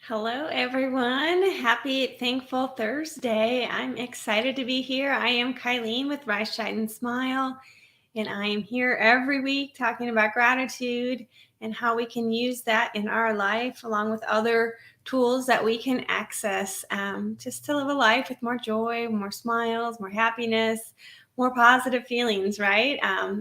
Hello, everyone. Happy Thankful Thursday. I'm excited to be here. I am Kylene with Rise, Shine, and Smile, and I am here every week talking about gratitude and how we can use that in our life, along with other tools that we can access just to live a life with more joy, more smiles, more happiness, more positive feelings, right?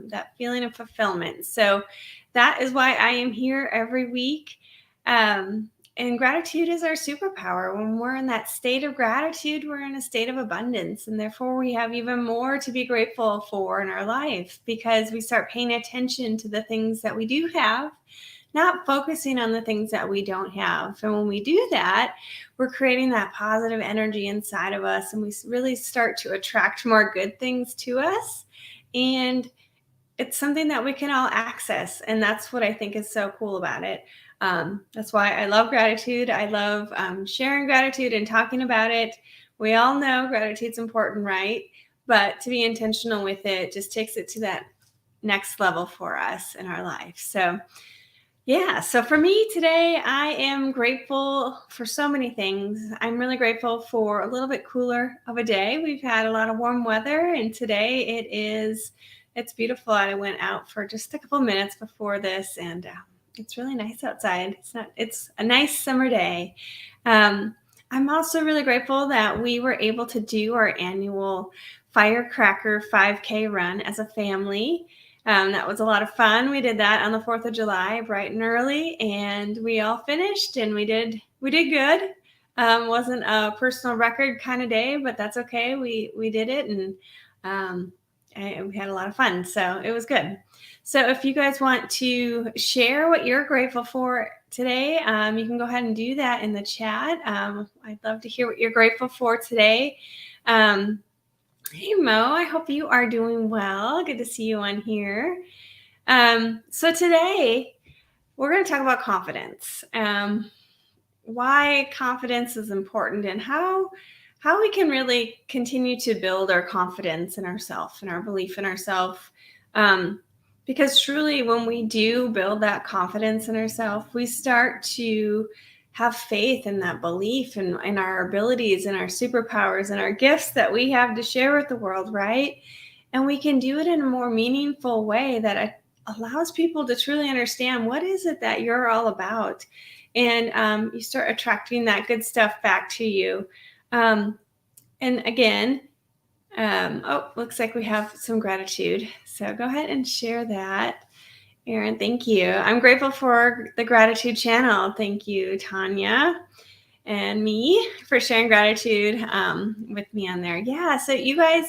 That feeling of fulfillment. So that is why I am here every week. Um, and gratitude is our superpower. When we're in that state of gratitude, we're in a state of abundance. And therefore, we have even more to be grateful for in our life because we start paying attention to the things that we do have, not focusing on the things that we don't have. And when we do that, we're creating that positive energy inside of us. And we really start to attract more good things to us. And it's something that we can all access. And that's what I think is so cool about it. That's why I love gratitude. I love sharing gratitude and talking about it. We all know gratitude's important, right? But to be intentional with it just takes it to that next level for us in our life. So, yeah. So for me today, I am grateful for so many things. I'm really grateful for a little bit cooler of a day. We've had a lot of warm weather, and today it's beautiful. I went out for just a couple minutes before this, and it's really nice outside. It's a nice summer day. I'm also really grateful that we were able to do our annual firecracker 5K run as a family. That was a lot of fun. We did that on the 4th of July, bright and early, and we all finished, and we did good. Wasn't a personal record kind of day, but that's okay. We did it, and we had a lot of fun, so it was good. So if you guys want to share what you're grateful for today, you can go ahead and do that in the chat. I'd love to hear what you're grateful for today. Hey, Mo, I hope you are doing well. Good to see you on here. So today we're going to talk about confidence, why confidence is important, and how we can really continue to build our confidence in ourselves and our belief in ourselves. Because truly, when we do build that confidence in ourselves, we start to have faith in that belief and in our abilities and our superpowers and our gifts that we have to share with the world, right? And we can do it in a more meaningful way that allows people to truly understand what is it that you're all about. And you start attracting that good stuff back to you. And again, looks like we have some gratitude. So go ahead and share that. Erin, thank you. I'm grateful for the gratitude channel. Thank you, Tanya and me, for sharing gratitude with me on there. Yeah, so you guys,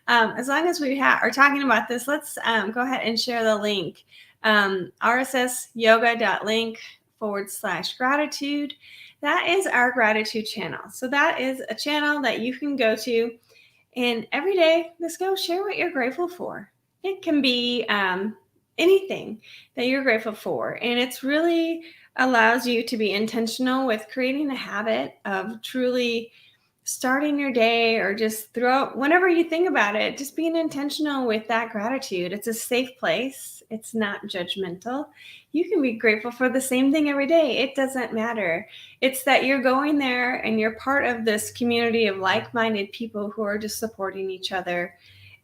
as long as we are talking about this, let's go ahead and share the link. rssyoga.link /gratitude. That is our gratitude channel. So that is a channel that you can go to, and every day, just go share what you're grateful for. It can be anything that you're grateful for. And it's really allows you to be intentional with creating a habit of truly starting your day, or just throughout, whenever you think about it, just being intentional with that gratitude. It's a safe place. It's not judgmental. You can be grateful for the same thing every day. It doesn't matter. It's that you're going there and you're part of this community of like-minded people who are just supporting each other.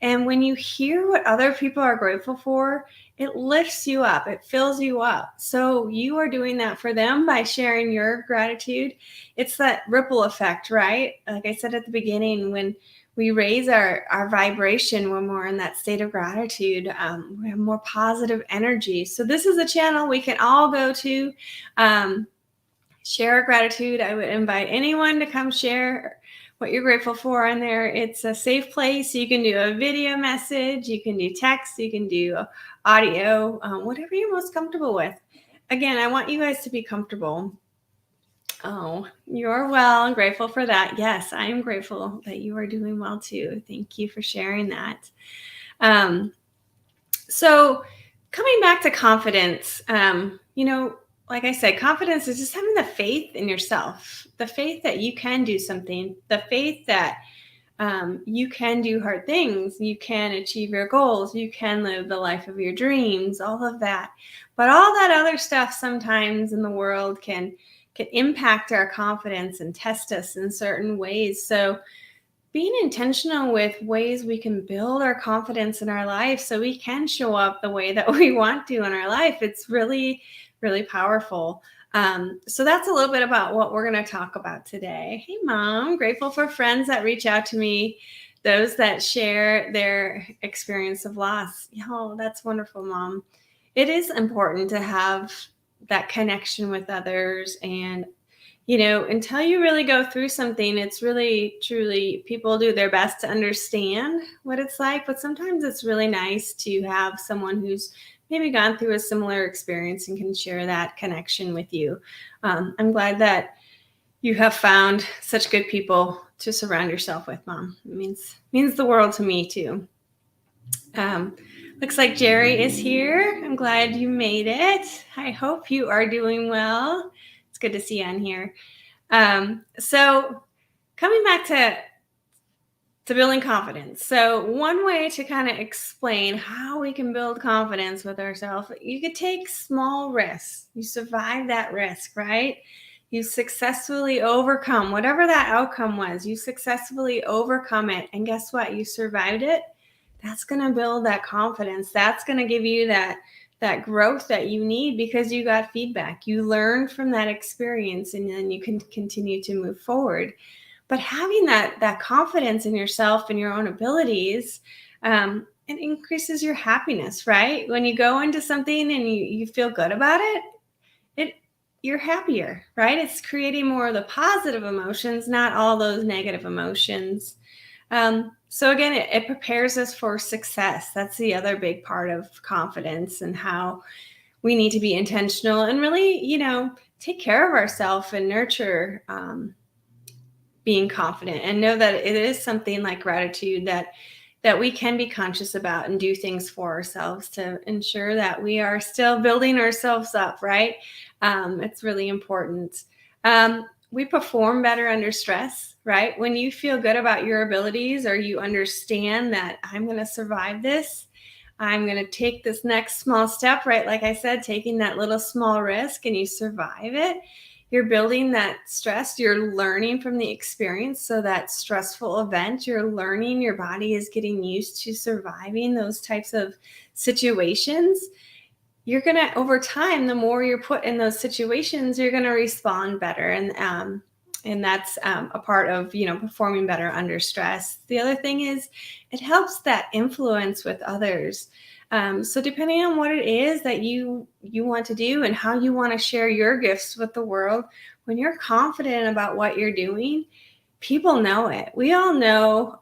And when you hear what other people are grateful for, it lifts you up. It fills you up. So you are doing that for them by sharing your gratitude. It's that ripple effect, right? Like I said at the beginning, when we raise our vibration, when we're in that state of gratitude, we have more positive energy. So this is a channel we can all go to, share our gratitude. I would invite anyone to come share what you're grateful for on there. It's a safe place. You can do a video message, you can do text, you can do audio, whatever you're most comfortable with. Again, I want you guys to be comfortable. Oh, you're well. I'm grateful for that. Yes, I am grateful that you are doing well too. Thank you for sharing that. So coming back to confidence, like I said, confidence is just having the faith in yourself, the faith that you can do something, the faith that you can do hard things, you can achieve your goals, you can live the life of your dreams, all of that. But all that other stuff sometimes in the world can can impact our confidence and test us in certain ways. So being intentional with ways we can build our confidence in our life so we can show up the way that we want to in our life, it's really, really powerful. So that's a little bit about what we're going to talk about today. Hey, Mom, grateful for friends that reach out to me, those that share their experience of loss. Oh, that's wonderful, Mom. It is important to have that connection with others. And until you really go through something, it's really, truly, people do their best to understand what it's like. But sometimes it's really nice to have someone who's maybe gone through a similar experience and can share that connection with you. I'm glad that you have found such good people to surround yourself with, Mom. It means the world to me, too. Looks like Jerry is here. I'm glad you made it. I hope you are doing well. It's good to see you on here. So coming back to building confidence. So one way to kind of explain how we can build confidence with ourselves, you could take small risks. You survive that risk, right? You successfully overcome whatever that outcome was. You successfully overcome it. And guess what? You survived it. That's going to build that confidence. That's going to give you that growth that you need because you got feedback. You learned from that experience, and then you can continue to move forward. But having that confidence in yourself and your own abilities, it increases your happiness, right? When you go into something and you feel good about it, you're happier, right? It's creating more of the positive emotions, not all those negative emotions. So again, it prepares us for success. That's the other big part of confidence and how we need to be intentional and really, take care of ourselves and nurture being confident, and know that it is something like gratitude that we can be conscious about and do things for ourselves to ensure that we are still building ourselves up, right? It's really important. We perform better under stress, right? When you feel good about your abilities, or you understand that I'm going to survive this, I'm going to take this next small step, right? Like I said, taking that little small risk, and you survive it. You're building that stress. You're learning from the experience. So that stressful event, you're learning, your body is getting used to surviving those types of situations. You're going to, over time, the more you're put in those situations, you're going to respond better. And that's a part of, performing better under stress. The other thing is it helps that influence with others. So depending on what it is that you want to do and how you want to share your gifts with the world, when you're confident about what you're doing, people know it. We all know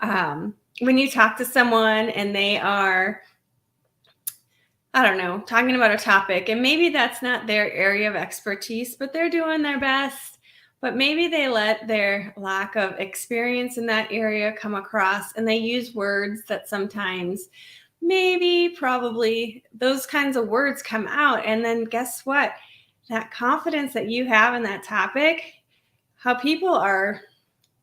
when you talk to someone and they are, I don't know, talking about a topic, and maybe that's not their area of expertise, but they're doing their best. But maybe they let their lack of experience in that area come across, and they use words that sometimes probably those kinds of words come out. And then guess what? That confidence that you have in that topic, how people are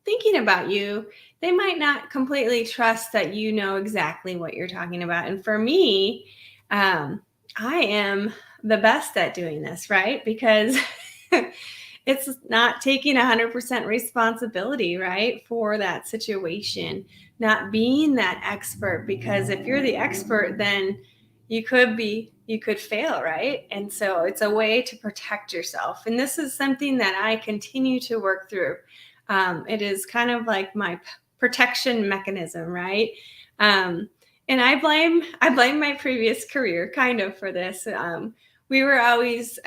thinking about you, they might not completely trust that you know exactly what you're talking about. And for me, I am the best at doing this, right? Because it's not taking 100% responsibility, right, for that situation, not being that expert. Because if you're the expert, then you could fail, right? And so it's a way to protect yourself. And this is something that I continue to work through. It is kind of like my protection mechanism, right? And I blame my previous career kind of for this. We were always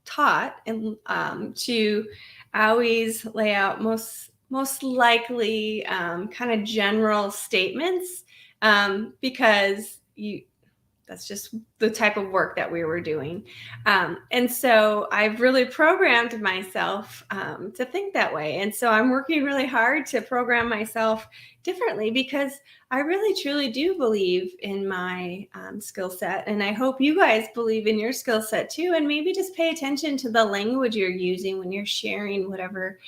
taught and to always lay out most likely kind of general statements because that's just the type of work that we were doing. And so I've really programmed myself to think that way. And so I'm working really hard to program myself differently because I really, truly do believe in my skill set. And I hope you guys believe in your skill set too. And maybe just pay attention to the language you're using when you're sharing whatever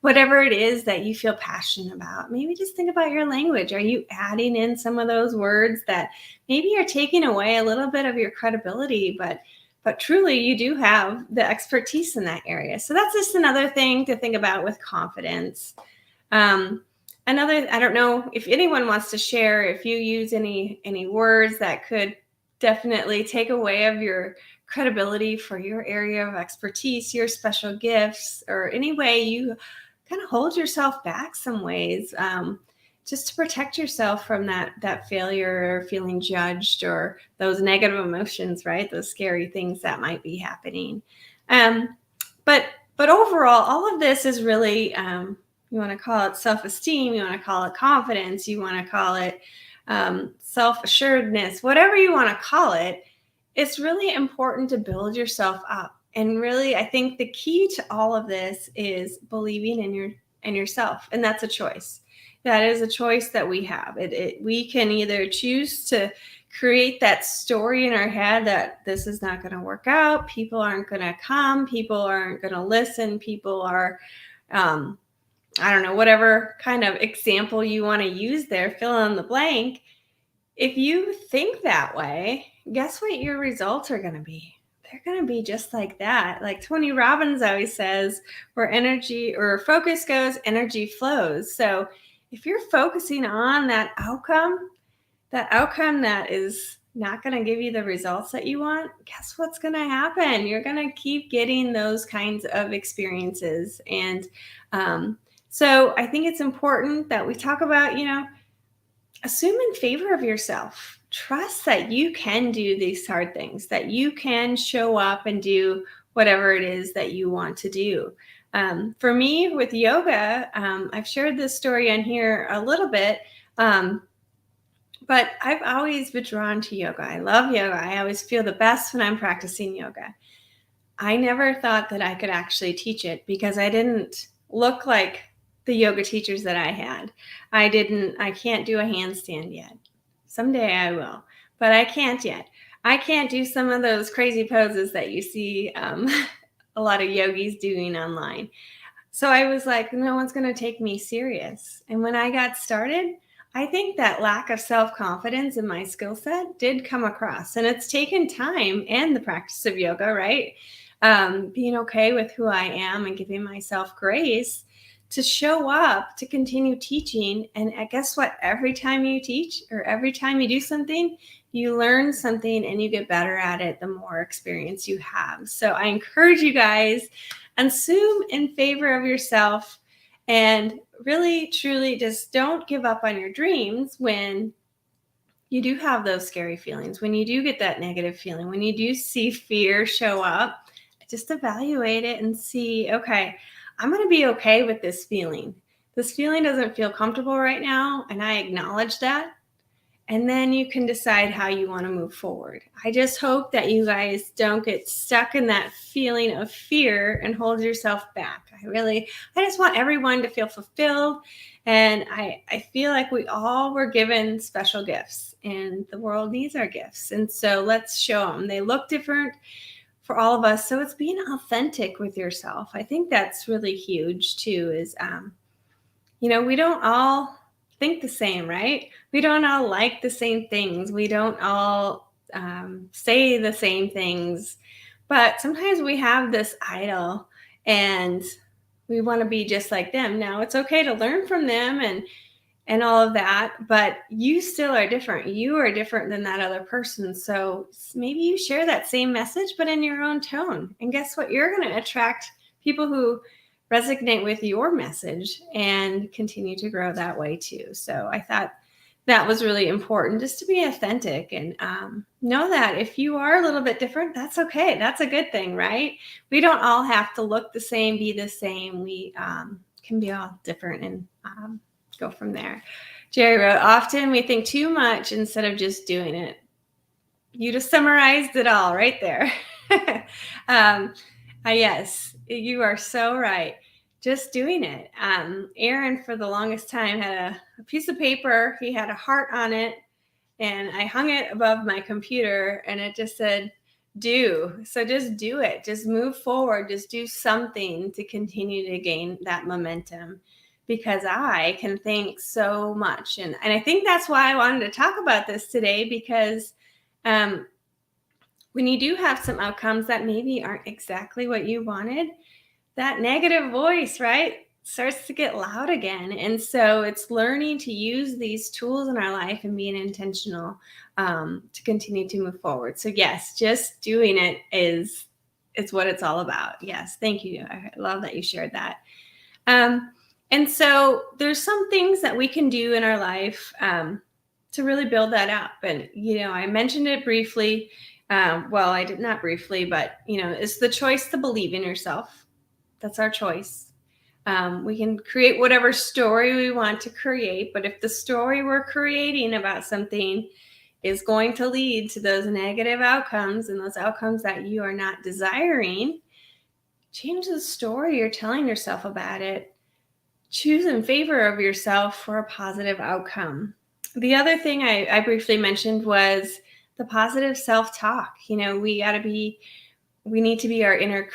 it is that you feel passionate about. Maybe just think about your language. Are you adding in some of those words that maybe you're taking away a little bit of your credibility, but but truly you do have the expertise in that area. So that's just another thing to think about with confidence. Um, I don't know if anyone wants to share if you use any words that could definitely take away of your credibility for your area of expertise, your special gifts, or any way you kind of hold yourself back some ways, just to protect yourself from that failure or feeling judged or those negative emotions, right? Those scary things that might be happening. Um, but but overall, all of this is really, you want to call it self-esteem, you want to call it confidence, you want to call it self-assuredness, whatever you want to call it. It's really important to build yourself up. And really, I think the key to all of this is believing in yourself, and that's a choice. That is a choice that we have. We can either choose to create that story in our head that this is not going to work out, people aren't going to come, people aren't going to listen, people are, I don't know, whatever kind of example you want to use there, fill in the blank. If you think that way, guess what your results are going to be? They're going to be just like that. Like Tony Robbins always says, where energy or focus goes, energy flows. So if you're focusing on that outcome that is not going to give you the results that you want, guess what's going to happen? You're going to keep getting those kinds of experiences. And so I think it's important that we talk about, assume in favor of yourself. Trust that you can do these hard things, that you can show up and do whatever it is that you want to do. For me, with yoga, I've shared this story on here a little bit, but I've always been drawn to yoga. I love yoga. I always feel the best when I'm practicing yoga. I never thought that I could actually teach it because I didn't look like the yoga teachers that I had. I can't do a handstand yet. Someday I will, but I can't yet. I can't do some of those crazy poses that you see a lot of yogis doing online. So I was like, no one's going to take me serious. And when I got started, I think that lack of self-confidence in my skill set did come across. And it's taken time and the practice of yoga, right? Being okay with who I am and giving myself grace to show up, to continue teaching. And guess what? Every time you teach or every time you do something, you learn something and you get better at it the more experience you have. So I encourage you guys, assume in favor of yourself and really, truly just don't give up on your dreams when you do have those scary feelings, when you do get that negative feeling, when you do see fear show up. Just evaluate it and see, okay, I'm going to be okay with this feeling. This feeling doesn't feel comfortable right now, and I acknowledge that. And then you can decide how you want to move forward. I just hope that you guys don't get stuck in that feeling of fear and hold yourself back. I just want everyone to feel fulfilled. And I feel like we all were given special gifts, and the world needs our gifts. And so let's show them. They look different for all of us. So it's being authentic with yourself. I think that's really huge too, is, we don't all think the same, right? We don't all like the same things. We don't all say the same things, but sometimes we have this idol and we want to be just like them. Now it's okay to learn from them and all of that, but you still are different. You are different than that other person. So maybe you share that same message, but in your own tone. And guess what? You're going to attract people who resonate with your message and continue to grow that way too. So I thought that was really important, just to be authentic and know that if you are a little bit different, that's okay. That's a good thing, right? We don't all have to look the same, be the same. We can be all different and go from there. Jerry wrote, often we think too much instead of just doing it. You just summarized it all right there. Yes, you are so right. Just doing it. Aaron, for the longest time, had a piece of paper. He had a heart on it, and I hung it above my computer, and it just said, do. So just do it. Just move forward. Just do something to continue to gain that momentum, because I can think so much. And I think that's why I wanted to talk about this today, because when you do have some outcomes that maybe aren't exactly what you wanted, that negative voice, right, starts to get loud again. And so it's learning to use these tools in our life and being intentional to continue to move forward. So yes, just doing it is what it's all about. Yes, thank you. I love that you shared that. Um, and so there's some things that we can do in our life to really build that up. And, I mentioned it briefly. Well, I did not briefly, but, it's the choice to believe in yourself. That's our choice. We can create whatever story we want to create, but if the story we're creating about something is going to lead to those negative outcomes and those outcomes that you are not desiring, change the story you're telling yourself about it. Choose in favor of yourself for a positive outcome. The other thing I briefly mentioned was the positive self-talk. We need to be our inner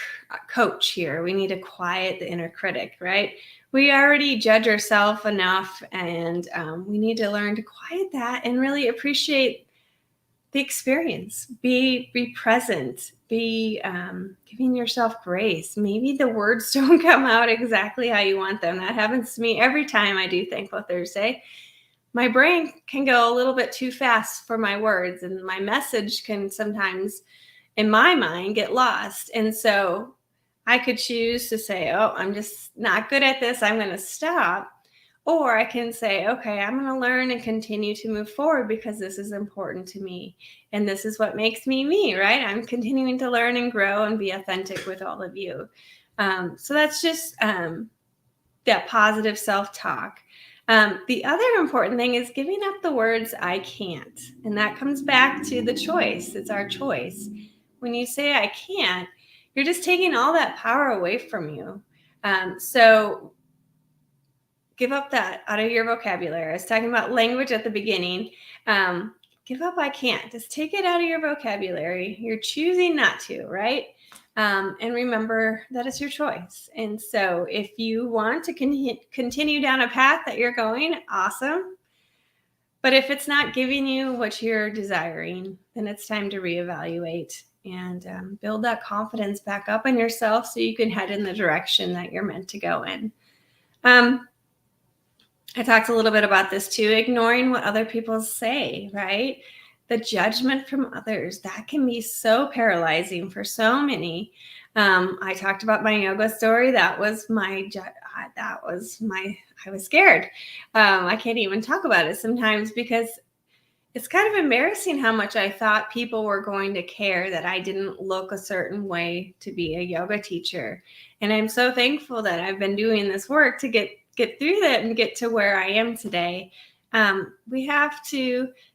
coach here. We need to quiet the inner critic, right? We already judge ourselves enough, and we need to learn to quiet that and really appreciate the experience. Be present. Be giving yourself grace. Maybe the words don't come out exactly how you want them. That happens to me every time I do Thankful Thursday. My brain can go a little bit too fast for my words, and my message can sometimes, in my mind, get lost. And so I could choose to say, oh, I'm just not good at this, I'm going to stop. Or I can say, okay, I'm going to learn and continue to move forward because this is important to me. And this is what makes me me, right? I'm continuing to learn and grow and be authentic with all of you. So that's just that positive self-talk. The other important thing is giving up the words I can't. And that comes back to the choice. It's our choice. When you say I can't, you're just taking all that power away from you. So give up that out of your vocabulary. I was talking about language at the beginning. Give up I can't. Just take it out of your vocabulary. You're choosing not to, right? And remember that it's your choice. And so if you want to continue down a path that you're going, awesome. But if it's not giving you what you're desiring, then it's time to reevaluate and build that confidence back up in yourself so you can head in the direction that you're meant to go in. I talked a little bit about this too, ignoring what other people say, right? The judgment from others, that can be so paralyzing for so many. I talked about my yoga story. I was scared. I can't even talk about it sometimes because it's kind of embarrassing how much I thought people were going to care that I didn't look a certain way to be a yoga teacher. And I'm so thankful that I've been doing this work to get through that and get to where I am today.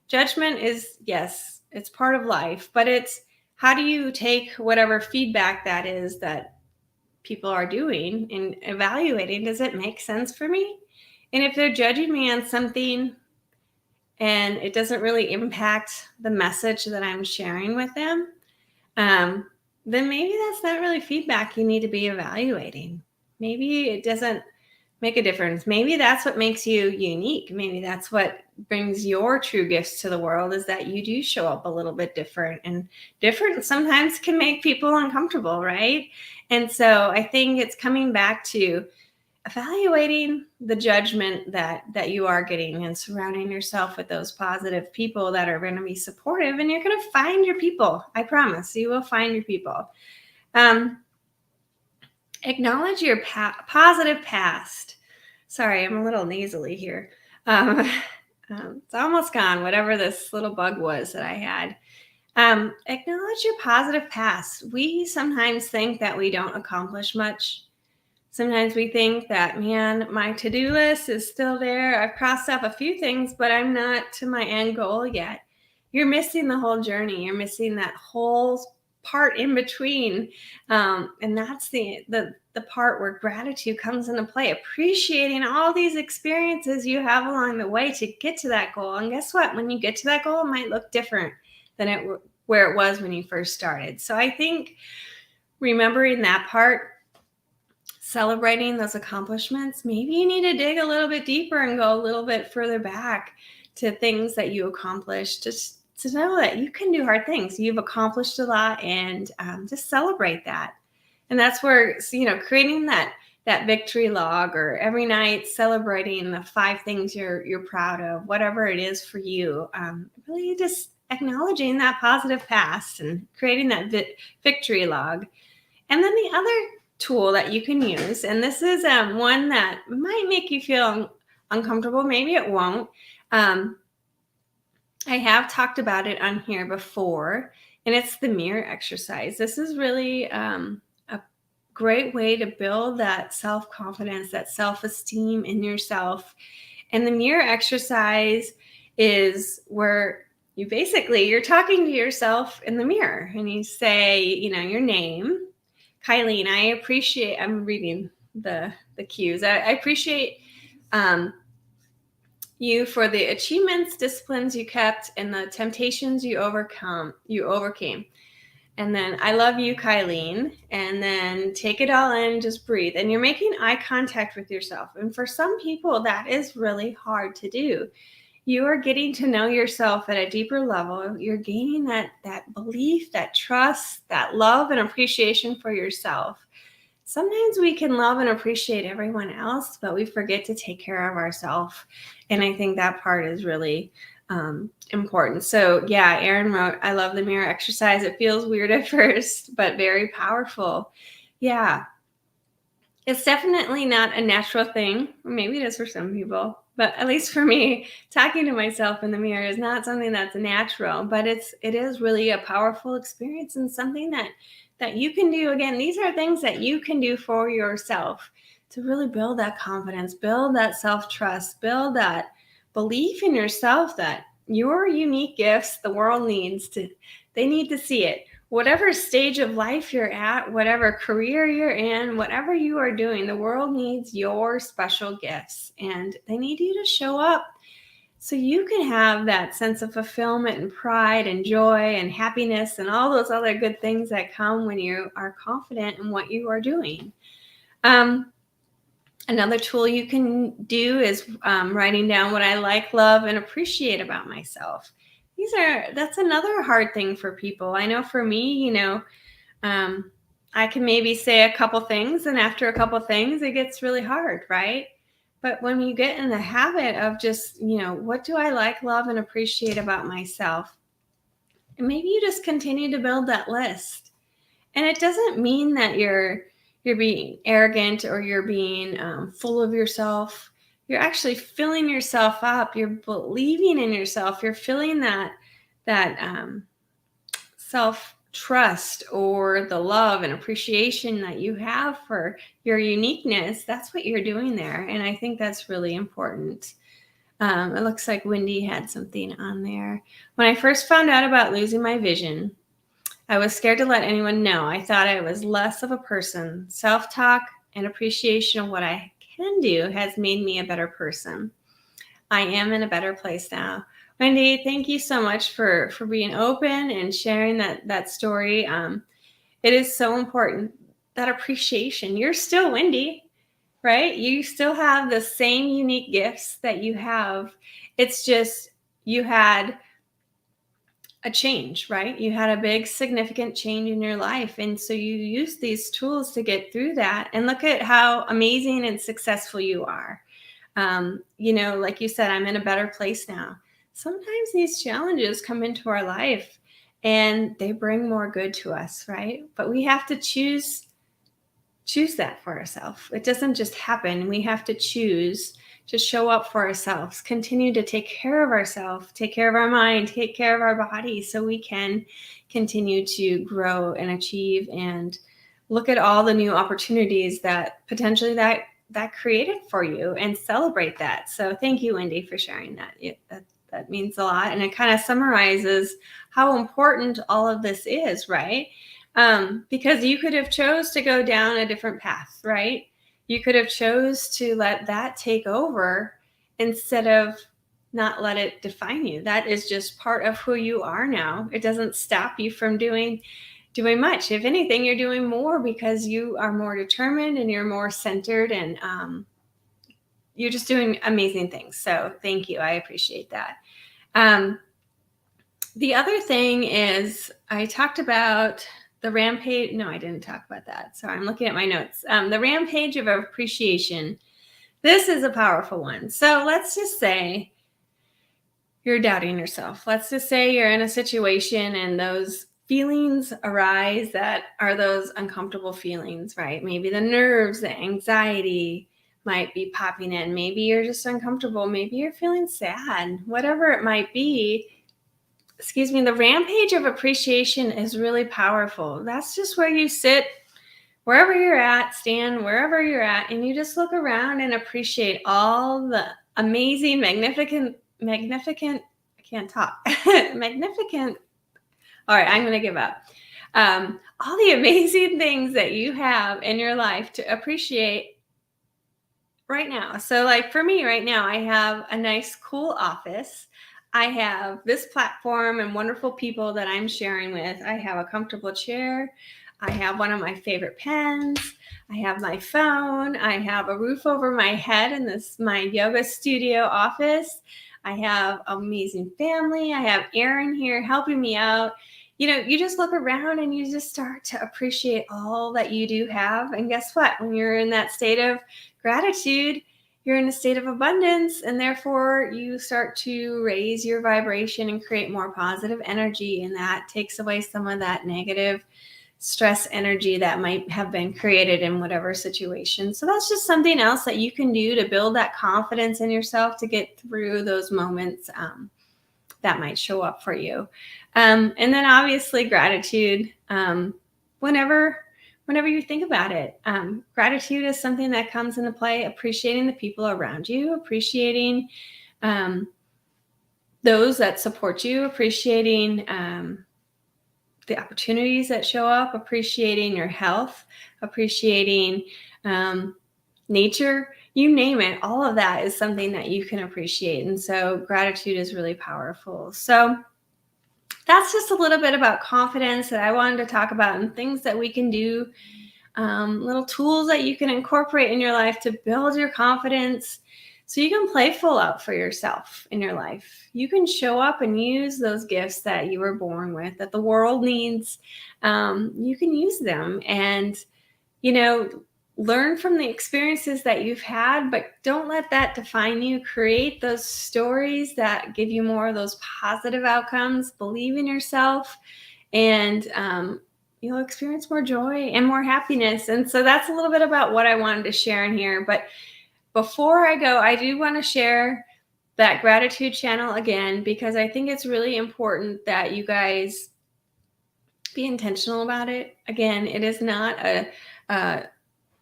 Judgment is, yes, it's part of life, but it's how do you take whatever feedback that is that people are doing and evaluating, does it make sense for me? And if they're judging me on something and it doesn't really impact the message that I'm sharing with them, then maybe that's not really feedback you need to be evaluating. Maybe it doesn't make a difference. Maybe that's what makes you unique. Maybe that's what brings your true gifts to the world, is that you do show up a little bit different, and different sometimes can make people uncomfortable, right? And so I think it's coming back to evaluating the judgment that you are getting and surrounding yourself with those positive people that are going to be supportive, and you're going to find your people. I promise you will find your people. Acknowledge your positive past. Sorry, I'm a little nasally here. It's almost gone, whatever this little bug was that I had. Acknowledge your positive past. We sometimes think that we don't accomplish much. Sometimes we think that, man, my to-do list is still there. I've crossed off a few things, but I'm not to my end goal yet. You're missing the whole journey. You're missing that whole part in between. And that's the part where gratitude comes into play, appreciating all these experiences you have along the way to get to that goal. And guess what? When you get to that goal, it might look different than where it was when you first started. So I think remembering that part, celebrating those accomplishments, maybe you need to dig a little bit deeper and go a little bit further back to things that you accomplished, just to know that you can do hard things. You've accomplished a lot, and just celebrate that. And that's where, creating that victory log, or every night celebrating the 5 things you're proud of, whatever it is for you. Really just acknowledging that positive past and creating that victory log. And then the other tool that you can use, and this is one that might make you feel uncomfortable, maybe it won't. I have talked about it on here before, and it's the mirror exercise. This is really a great way to build that self-confidence, that self-esteem in yourself. And the mirror exercise is where you're talking to yourself in the mirror, and you say, your name, Kylene. I'm reading the cues. I appreciate you for the achievements, disciplines you kept, and the temptations you overcame. And then, I love you, Kylene. And then take it all in, just breathe. And you're making eye contact with yourself. And for some people, that is really hard to do. You are getting to know yourself at a deeper level. You're gaining that belief, that trust, that love and appreciation for yourself. Sometimes we can love and appreciate everyone else, but we forget to take care of ourselves. And I think that part is really important. So yeah, Erin wrote, I love the mirror exercise. It feels weird at first, but very powerful. Yeah. It's definitely not a natural thing. Maybe it is for some people, but at least for me, talking to myself in the mirror is not something that's natural, but it is really a powerful experience, and something that you can do. Again, these are things that you can do for yourself to really build that confidence, build that self-trust, build that belief in yourself that your unique gifts, the world they need to see it. Whatever stage of life you're at, whatever career you're in, whatever you are doing, the world needs your special gifts, and they need you to show up so you can have that sense of fulfillment and pride and joy and happiness and all those other good things that come when you are confident in what you are doing. Another tool you can do is writing down what I like, love, and appreciate about myself. That's another hard thing for people. I know for me, I can maybe say a couple things, and after a couple things, it gets really hard, right? But when you get in the habit of just, what do I like, love, and appreciate about myself? And maybe you just continue to build that list. And it doesn't mean that you're being arrogant or you're being full of yourself. You're actually filling yourself up. You're believing in yourself. You're feeling that self-trust, or the love and appreciation that you have for your uniqueness. That's what you're doing there. And I think that's really important. It looks like Wendy had something on there. When I first found out about losing my vision, I was scared to let anyone know. I thought I was less of a person. Self-talk and appreciation of what I can do has made me a better person. I am in a better place now. Wendy, thank you so much for being open and sharing that story. It is so important, that appreciation. You're still Wendy, right? You still have the same unique gifts that you have. It's just you had a change, right? You had a big, significant change in your life. And so you use these tools to get through that. And look at how amazing and successful you are. Like you said, I'm in a better place now. Sometimes these challenges come into our life and they bring more good to us, right? But we have to choose that for ourselves. It doesn't just happen. We have to choose to show up for ourselves, continue to take care of ourselves, take care of our mind, take care of our body, so we can continue to grow and achieve and look at all the new opportunities that potentially that created for you, and celebrate that. So thank you, Wendy, for sharing that. That means a lot. And it kind of summarizes how important all of this is, right? Because you could have chose to go down a different path, right? You could have chose to let that take over instead of not let it define you. That is just part of who you are now. It doesn't stop you from doing much. If anything, you're doing more because you are more determined and you're more centered, and you're just doing amazing things. So thank you. I appreciate that. The other thing is I talked about the rampage. No, I didn't talk about that. So I'm looking at my notes. The rampage of appreciation. This is a powerful one. So let's just say you're doubting yourself. Let's just say you're in a situation and those feelings arise that are those uncomfortable feelings, right? Maybe the nerves, the anxiety might be popping in. Maybe you're just uncomfortable. Maybe you're feeling sad, whatever it might be. Excuse me, the rampage of appreciation is really powerful. That's just where you sit, wherever you're at, stand wherever you're at, and you just look around and appreciate all the amazing, magnificent, I can't talk, magnificent. All right, I'm going to give up. All the amazing things that you have in your life to appreciate right now. So, like for me right now, I have a nice, cool office. I have this platform and wonderful people that I'm sharing with. I have a comfortable chair. I have one of my favorite pens. I have my phone. I have a roof over my head in my yoga studio office. I have amazing family. I have Erin here helping me out. You just look around and you just start to appreciate all that you do have. And guess what? When you're in that state of gratitude, you're in a state of abundance, and therefore you start to raise your vibration and create more positive energy, and that takes away some of that negative stress energy that might have been created in whatever situation. So that's just something else that you can do to build that confidence in yourself to get through those moments that might show up for you. And then obviously gratitude, whenever you think about it, gratitude is something that comes into play, appreciating the people around you, appreciating those that support you, appreciating the opportunities that show up, appreciating your health, appreciating nature, you name it. All of that is something that you can appreciate. And so gratitude is really powerful. So that's just a little bit about confidence that I wanted to talk about, and things that we can do, little tools that you can incorporate in your life to build your confidence so you can play full out for yourself in your life. You can show up and use those gifts that you were born with, that the world needs. You can use them and, learn from the experiences that you've had, but don't let that define you. Create those stories that give you more of those positive outcomes. Believe in yourself, and you'll experience more joy and more happiness. And so that's a little bit about what I wanted to share in here. But before I go, I do want to share that gratitude channel again, because I think it's really important that you guys be intentional about it. Again, it is not a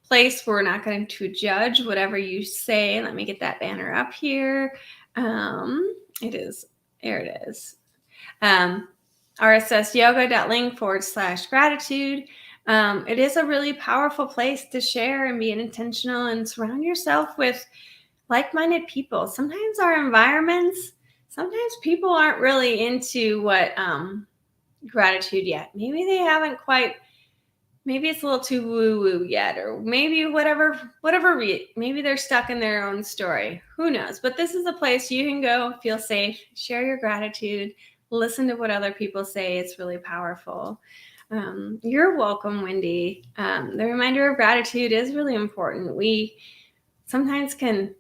place where we're not going to judge whatever you say. Let me get that banner up here. It is. There it is. rssyoga.link /gratitude. It is a really powerful place to share and be intentional and surround yourself with like-minded people. Sometimes our environments, sometimes people aren't really into what gratitude yet. Maybe they haven't quite, maybe it's a little too woo-woo yet, or maybe whatever, maybe they're stuck in their own story. Who knows? But this is a place you can go, feel safe, share your gratitude, listen to what other people say. It's really powerful. You're welcome, Wendy. The reminder of gratitude is really important. We sometimes can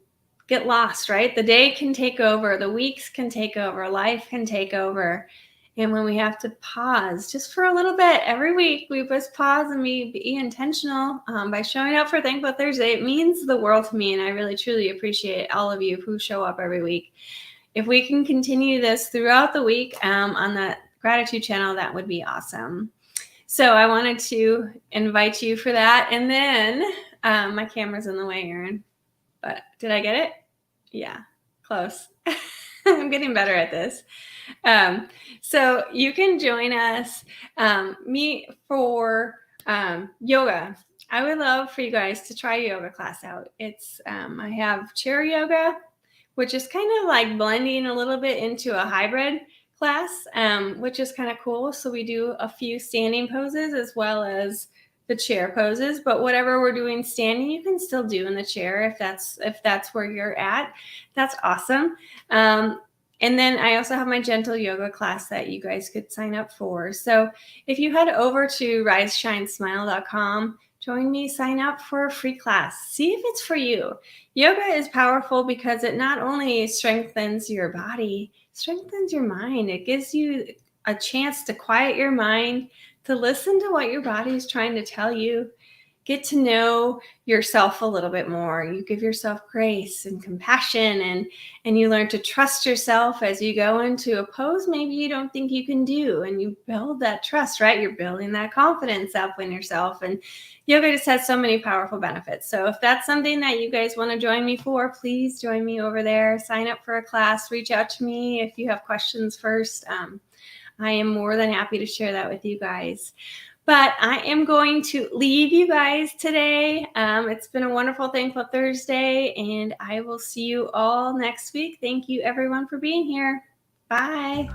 get lost, right? The day can take over, the weeks can take over, life can take over. And when we have to pause just for a little bit every week, we just pause and we be intentional by showing up for Thankful Thursday. It means the world to me, and I really, truly appreciate all of you who show up every week. If we can continue this throughout the week on the gratitude channel, that would be awesome. So I wanted to invite you for that. And then my camera's in the way, Erin. But did I get it? Yeah, close. I'm getting better at this. So you can join us, me for yoga. I would love for you guys to try a yoga class out. It's I have chair yoga, which is kind of like blending a little bit into a hybrid class, which is kind of cool. So we do a few standing poses as well as the chair poses, but whatever we're doing standing, you can still do in the chair if that's where you're at. That's awesome. And then I also have my gentle yoga class that you guys could sign up for. So if you head over to riseshinesmile.com, join me, sign up for a free class. See if it's for you. Yoga is powerful because it not only strengthens your body, strengthens your mind. It gives you a chance to quiet your mind, to listen to what your body is trying to tell you, get to know yourself a little bit more. You give yourself grace and compassion, and you learn to trust yourself as you go into a pose maybe you don't think you can do, and you build that trust, right? You're building that confidence up in yourself, and yoga just has so many powerful benefits. So if that's something that you guys want to join me for, please join me over there. Sign up for a class. Reach out to me if you have questions first. I am more than happy to share that with you guys. But I am going to leave you guys today. It's been a wonderful, thankful Thursday, and I will see you all next week. Thank you, everyone, for being here. Bye.